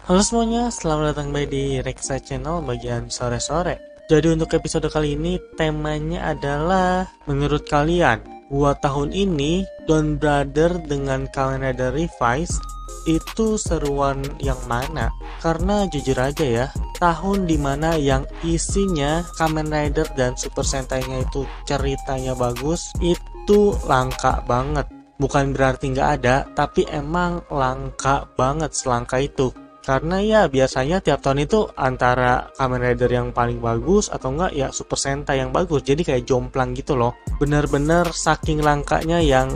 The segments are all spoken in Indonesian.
Halo semuanya, selamat datang kembali di Reksa Channel bagian sore-sore. Jadi untuk episode kali ini temanya adalah, menurut kalian, buat tahun ini Don Brother dengan Kamen Rider Revice itu seruan yang mana? Karena jujur aja ya, tahun dimana yang isinya Kamen Rider dan Super Sentai-nya itu ceritanya bagus, itu langka banget. Bukan berarti nggak ada, tapi emang langka banget selangka itu. Karena ya biasanya tiap tahun itu antara Kamen Rider yang paling bagus atau enggak ya Super Sentai yang bagus. Jadi kayak jomplang gitu loh. Bener-bener saking langkanya yang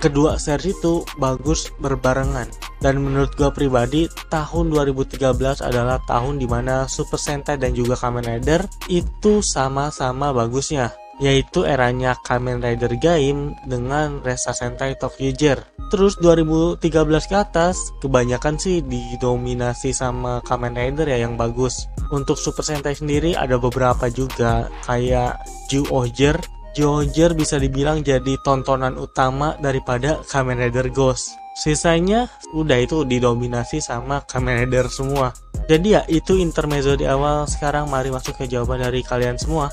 kedua series itu bagus berbarengan. Dan menurut gue pribadi tahun 2013 adalah tahun dimana Super Sentai dan juga Kamen Rider itu sama-sama bagusnya, yaitu eranya Kamen Rider Gaim dengan Resa Sentai Tokyo-Ger. Terus 2013 ke atas kebanyakan sih didominasi sama Kamen Rider ya yang bagus. Untuk Super Sentai sendiri ada beberapa juga kayak Zyuohger. Zyuohger bisa dibilang jadi tontonan utama daripada Kamen Rider Ghost. Sisanya udah itu didominasi sama Kamen Rider semua. Jadi ya itu intermezzo di awal. Sekarang mari masuk ke jawaban dari kalian semua.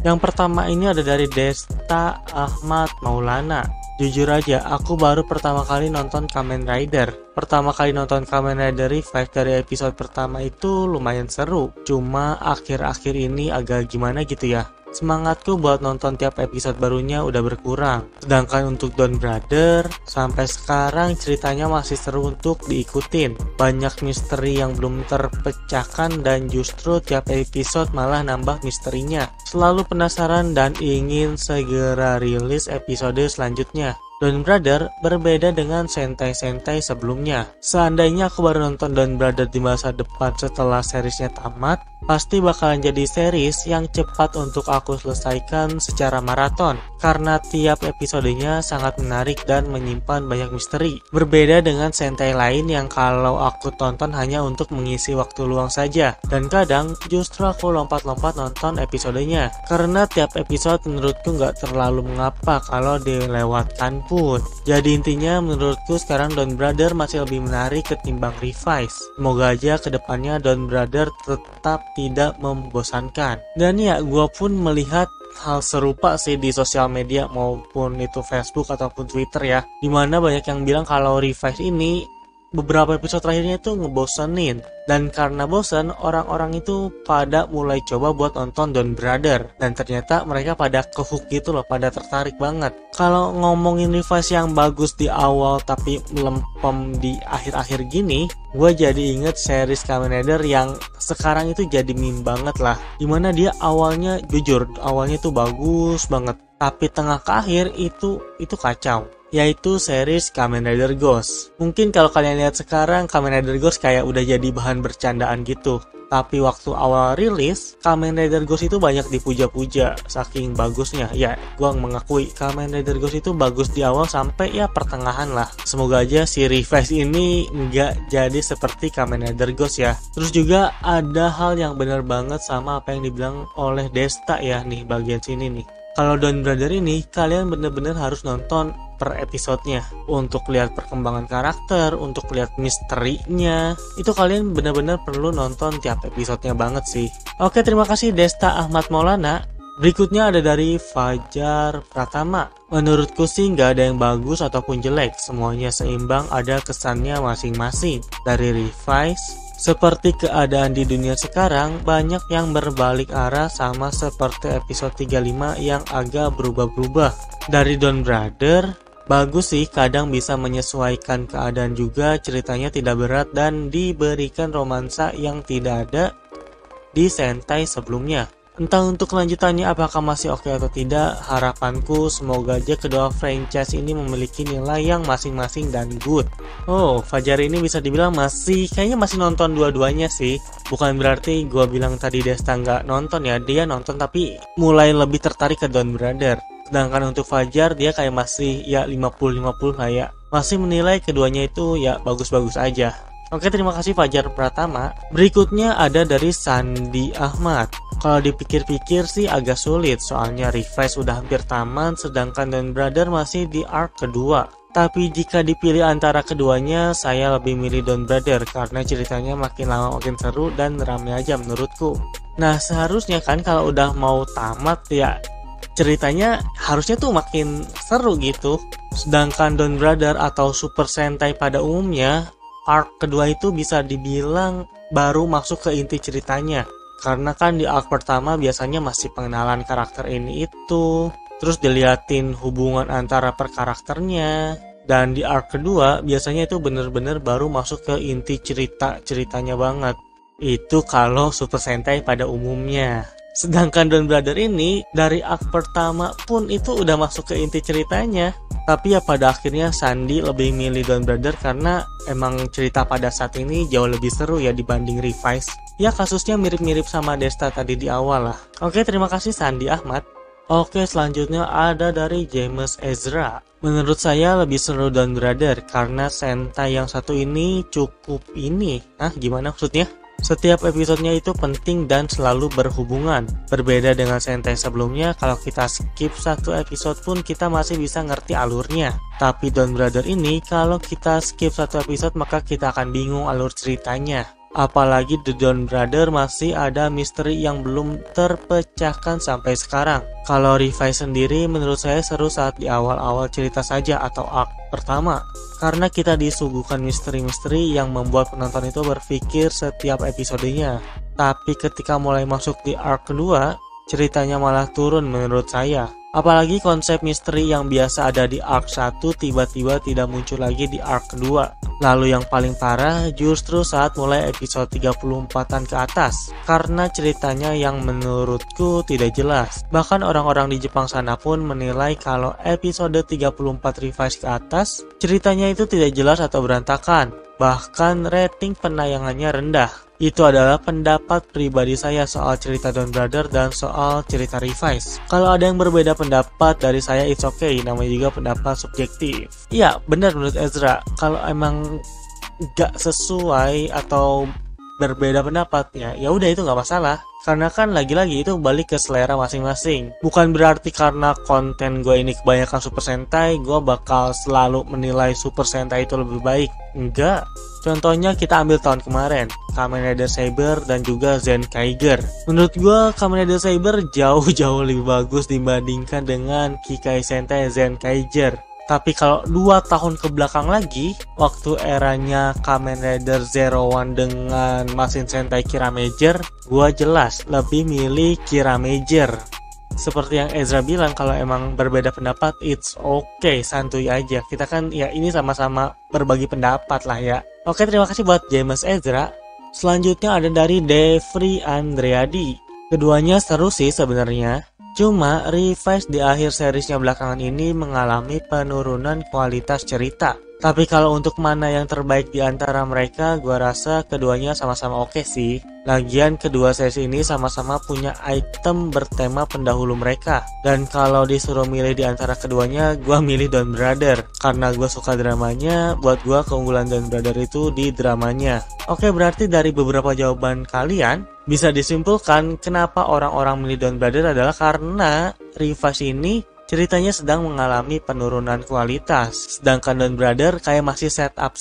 Yang pertama ini ada dari Desta Ahmad Maulana. Jujur aja, aku baru pertama kali nonton Kamen Rider. Pertama kali nonton Kamen Rider Revive dari episode pertama itu lumayan seru. Cuma akhir-akhir ini agak gimana gitu ya. Semangatku buat nonton tiap episode barunya udah berkurang. Sedangkan untuk Don Brother, sampai sekarang ceritanya masih seru untuk diikutin. Banyak misteri yang belum terpecahkan dan justru tiap episode malah nambah misterinya. Selalu penasaran dan ingin segera rilis episode selanjutnya. Don Brother berbeda dengan Sentai-Sentai sebelumnya. Seandainya aku baru nonton Don Brother di masa depan setelah seriesnya tamat, pasti bakalan jadi series yang cepat untuk aku selesaikan secara maraton. Karena tiap episodenya sangat menarik dan menyimpan banyak misteri. Berbeda dengan Sentai lain yang kalau aku tonton hanya untuk mengisi waktu luang saja. Dan kadang justru aku lompat-lompat nonton episodenya. Karena tiap episode menurutku nggak terlalu mengapa kalau dilewatkan pun. Jadi intinya menurutku sekarang Don Brother masih lebih menarik ketimbang Revice. Semoga aja kedepannya Don Brother tetap tidak membosankan. Dan ya gue pun melihat hal serupa sih di sosial media maupun itu Facebook ataupun Twitter ya, dimana banyak yang bilang kalau Revice ini beberapa episode terakhirnya itu ngebosenin. Dan karena bosen, orang-orang itu pada mulai coba buat nonton Don Brother. Dan ternyata mereka pada kehook gitu loh, pada tertarik banget. Kalau ngomongin Revice yang bagus di awal tapi melempem di akhir-akhir gini, gue jadi inget series Kamen Rider yang sekarang itu jadi meme banget lah. Dimana dia awalnya, jujur, awalnya tuh bagus banget. Tapi tengah ke akhir itu kacau, yaitu series Kamen Rider Ghost. Mungkin kalau kalian lihat sekarang Kamen Rider Ghost kayak udah jadi bahan bercandaan gitu. Tapi waktu awal rilis, Kamen Rider Ghost itu banyak dipuja-puja saking bagusnya. Ya, gua mengakui Kamen Rider Ghost itu bagus di awal sampai ya pertengahan lah. Semoga aja si Revice ini nggak jadi seperti Kamen Rider Ghost ya. Terus juga ada hal yang benar banget sama apa yang dibilang oleh Desta ya nih bagian sini nih. Kalau Don Brother ini, kalian bener-bener harus nonton per episodenya untuk lihat perkembangan karakter, untuk lihat misterinya. Itu kalian bener-bener perlu nonton tiap episodenya banget sih. Oke, terima kasih Desta Ahmad Maulana. Berikutnya ada dari Fajar Pratama. Menurutku sih nggak ada yang bagus ataupun jelek, semuanya seimbang, ada kesannya masing-masing. Dari Revice, seperti keadaan di dunia sekarang, banyak yang berbalik arah sama seperti episode 35 yang agak berubah-berubah. Dari Don Brother, bagus sih, kadang bisa menyesuaikan keadaan juga, ceritanya tidak berat dan diberikan romansa yang tidak ada di Sentai sebelumnya. Entah untuk kelanjutannya apakah masih oke atau tidak, harapanku semoga aja kedua franchise ini memiliki nilai yang masing-masing dan good. Oh, Fajar ini bisa dibilang kayaknya masih nonton dua-duanya sih. Bukan berarti gue bilang tadi Desta nggak nonton ya, dia nonton tapi mulai lebih tertarik ke Don Brother. Sedangkan untuk Fajar dia kayak masih ya 50-50 lah ya. Masih menilai keduanya itu ya bagus-bagus aja. Oke, terima kasih Fajar Pratama. Berikutnya ada dari Sandi Ahmad. Kalau dipikir-pikir sih agak sulit, soalnya Revise udah hampir tamat, sedangkan Don Brother masih di arc kedua. Tapi jika dipilih antara keduanya, saya lebih milih Don Brother karena ceritanya makin lama makin seru dan rame aja menurutku. Nah, seharusnya kan kalau udah mau tamat ya ceritanya harusnya tuh makin seru gitu. Sedangkan Don Brother atau Super Sentai pada umumnya, arc kedua itu bisa dibilang baru masuk ke inti ceritanya. Karena kan di arc pertama biasanya masih pengenalan karakter ini itu, terus diliatin hubungan antara per karakternya. Dan di arc kedua biasanya itu bener-bener baru masuk ke inti ceritanya banget. Itu kalau Super Sentai pada umumnya. Sedangkan Don Brother ini dari arc pertama pun itu udah masuk ke inti ceritanya. Tapi ya pada akhirnya Sandi lebih milih Don Brother karena emang cerita pada saat ini jauh lebih seru ya dibanding Revise. Ya kasusnya mirip-mirip sama Desta tadi di awal lah. Oke, terima kasih Sandi Ahmad. Oke, selanjutnya ada dari James Ezra. Menurut saya lebih seru Don Brother karena Sentai yang satu ini cukup ini. Gimana maksudnya? Setiap episodenya itu penting dan selalu berhubungan. Berbeda dengan Sentai sebelumnya, kalau kita skip satu episode pun kita masih bisa ngerti alurnya. Tapi Don Brother ini, kalau kita skip satu episode maka kita akan bingung alur ceritanya. Apalagi The Don Brother masih ada misteri yang belum terpecahkan sampai sekarang. Kalau Revise sendiri menurut saya seru saat di awal-awal cerita saja atau arc pertama. Karena kita disuguhkan misteri-misteri yang membuat penonton itu berpikir setiap episodenya. Tapi ketika mulai masuk di arc kedua, ceritanya malah turun menurut saya. Apalagi konsep misteri yang biasa ada di arc 1 tiba-tiba tidak muncul lagi di arc kedua. Lalu yang paling parah justru saat mulai episode 34-an ke atas, karena ceritanya yang menurutku tidak jelas. Bahkan orang-orang di Jepang sana pun menilai kalau episode 34 Revise ke atas, ceritanya itu tidak jelas atau berantakan. Bahkan rating penayangannya rendah. Itu adalah pendapat pribadi saya soal cerita Don Brother dan soal cerita Revise. Kalau ada yang berbeda pendapat dari saya, it's okay, namanya juga pendapat subjektif. Iya, benar menurut Ezra. Kalau emang gak sesuai atau berbeda pendapat ya udah itu nggak masalah. Karena kan lagi-lagi itu balik ke selera masing-masing. Bukan berarti karena konten gue ini kebanyakan Super Sentai, gue bakal selalu menilai Super Sentai itu lebih baik. Enggak. Contohnya kita ambil tahun kemarin, Kamen Rider Saber dan juga Zenkaiger. Menurut gue Kamen Rider Saber jauh-jauh lebih bagus dibandingkan dengan Kikai Sentai Zenkaiger. Tapi kalau 2 tahun ke belakang lagi, waktu eranya Kamen Rider Zero One dengan Masin Sentai Kiramager, gua jelas lebih milih Kiramager. Seperti yang Ezra bilang, kalau emang berbeda pendapat, it's okay, santuy aja. Kita kan ya ini sama-sama berbagi pendapat lah ya. Oke, terima kasih buat James Ezra. Selanjutnya ada dari Devri Andreadi. Keduanya seru sih sebenarnya. Cuma Revise di akhir seriesnya belakangan ini mengalami penurunan kualitas cerita. Tapi kalau untuk mana yang terbaik di antara mereka, gua rasa keduanya sama-sama oke sih. Lagian kedua series ini sama-sama punya item bertema pendahulu mereka. Dan kalau disuruh milih di antara keduanya, gua milih Don Brother. Karena gua suka dramanya, buat gua keunggulan Don Brother itu di dramanya. Oke, berarti dari beberapa jawaban kalian, bisa disimpulkan kenapa orang-orang milih Don Brother adalah karena Revise ini ceritanya sedang mengalami penurunan kualitas. Sedangkan Don Brother kayak masih setup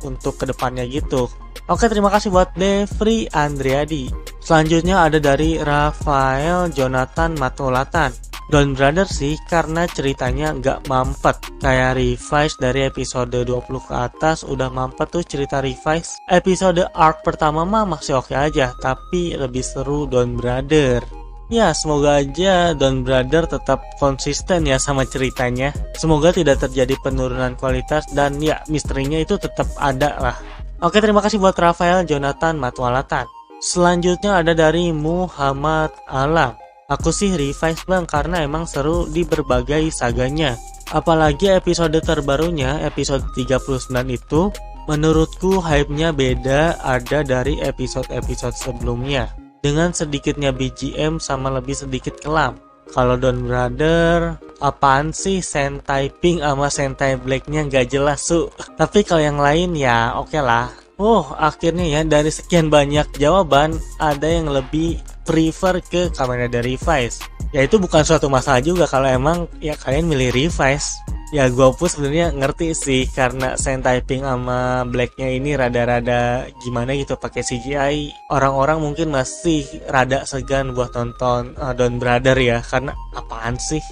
untuk kedepannya gitu. Oke, terima kasih buat Devri Andreadi. Selanjutnya ada dari Rafael Jonathan Matulatan. Don Brother sih karena ceritanya nggak mampet. Kayak Revise dari episode 20 ke atas udah mampet tuh cerita Revise. Episode arc pertama mah masih oke aja, tapi lebih seru Don Brother. Ya, semoga aja Don Brother tetap konsisten ya sama ceritanya. Semoga tidak terjadi penurunan kualitas dan ya misterinya itu tetap ada lah. Oke, terima kasih buat Rafael Jonathan Matwalatan. Selanjutnya ada dari Muhammad Alam. Aku sih Revise bang karena emang seru di berbagai saganya. Apalagi episode terbarunya, episode 39 itu, menurutku hype-nya beda ada dari episode-episode sebelumnya. Dengan sedikitnya BGM sama lebih sedikit kelam. Kalau Don Brother, apaan sih Sentai Pink sama Sentai Black-nya nggak jelas su. Tapi kalau yang lain ya oke lah. Oh, akhirnya ya dari sekian banyak jawaban ada yang lebih prefer ke Kamen Rider Revice. Ya itu bukan suatu masalah juga kalau emang ya kalian milih Revice. Ya gua pun sebenarnya ngerti sih karena Sand Typing sama Blacknya ini rada-rada gimana gitu pakai CGI. Orang-orang mungkin masih rada segan buat nonton Don Brother ya karena apaan sih?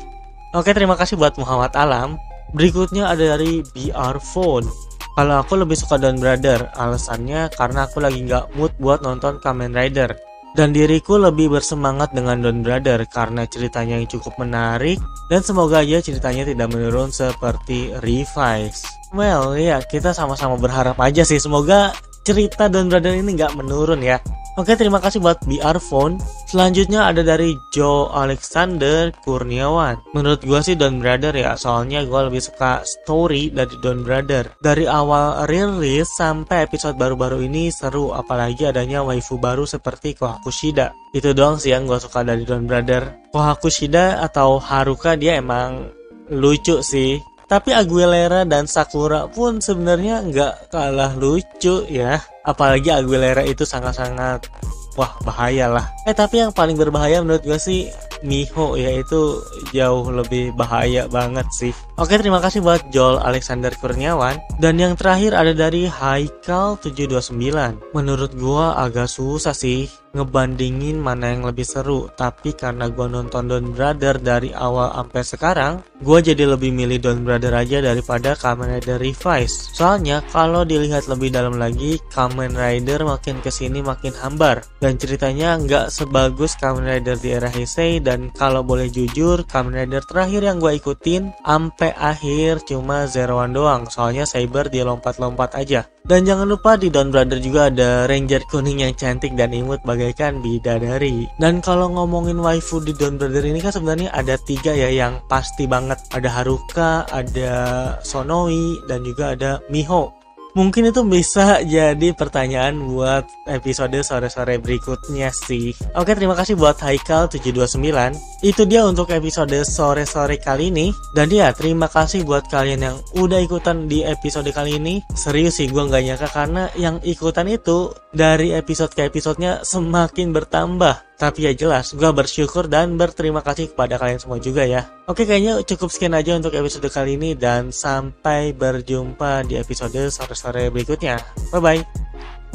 Oke, terima kasih buat Muhammad Alam. Berikutnya ada dari BR Phone. Kalau aku lebih suka Don Brother, alasannya karena aku lagi nggak mood buat nonton Kamen Rider. Dan diriku lebih bersemangat dengan Don Brother karena ceritanya yang cukup menarik dan semoga aja ceritanya tidak menurun seperti Revice. Well, ya kita sama-sama berharap aja sih semoga cerita Don Brother ini nggak menurun ya. Oke, terima kasih buat BR Phone. Selanjutnya ada dari Joe Alexander Kurniawan. Menurut gua sih Don Brother ya, soalnya gua lebih suka story dari Don Brother. Dari awal rilis sampai episode baru-baru ini seru, apalagi adanya waifu baru seperti Kohaku Shida. Itu doang sih yang gua suka dari Don Brother. Kohaku Shida atau Haruka dia emang lucu sih. Tapi Aguilera dan Sakura pun sebenarnya nggak kalah lucu ya. Apalagi Aguilera itu sangat-sangat wah bahaya lah. Tapi yang paling berbahaya menurut gue sih Miho ya, itu jauh lebih bahaya banget sih. Oke, terima kasih buat Joel Alexander Kurniawan. Dan yang terakhir ada dari Haikal 729. Menurut gua agak susah sih ngebandingin mana yang lebih seru, tapi karena gua nonton Don Brother dari awal sampai sekarang, gua jadi lebih milih Don Brother aja daripada Kamen Rider Revice. Soalnya kalau dilihat lebih dalam lagi, Kamen Rider makin kesini makin hambar dan ceritanya nggak sebagus Kamen Rider di era Heisei. Dan kalau boleh jujur, Kamen Rider terakhir yang gue ikutin sampai akhir cuma Zero One doang, soalnya Saber dia lompat-lompat aja. Dan jangan lupa di Don Brother juga ada Ranger kuning yang cantik dan imut bagaikan bidadari. Dan kalau ngomongin waifu di Don Brother ini kan sebenarnya ada 3 ya yang pasti banget. Ada Haruka, ada Sonoi, dan juga ada Miho. Mungkin itu bisa jadi pertanyaan buat episode sore-sore berikutnya sih. Oke, terima kasih buat Haikal 729. Itu dia untuk episode sore-sore kali ini. Dan ya, terima kasih buat kalian yang udah ikutan di episode kali ini. Serius sih, gue gak nyangka karena yang ikutan itu dari episode ke episodenya semakin bertambah. Tapi ya jelas, gue bersyukur dan berterima kasih kepada kalian semua juga ya. Oke, kayaknya cukup sekian aja untuk episode kali ini. Dan sampai berjumpa di episode sore-sore berikutnya. Bye-bye.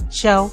Ciao.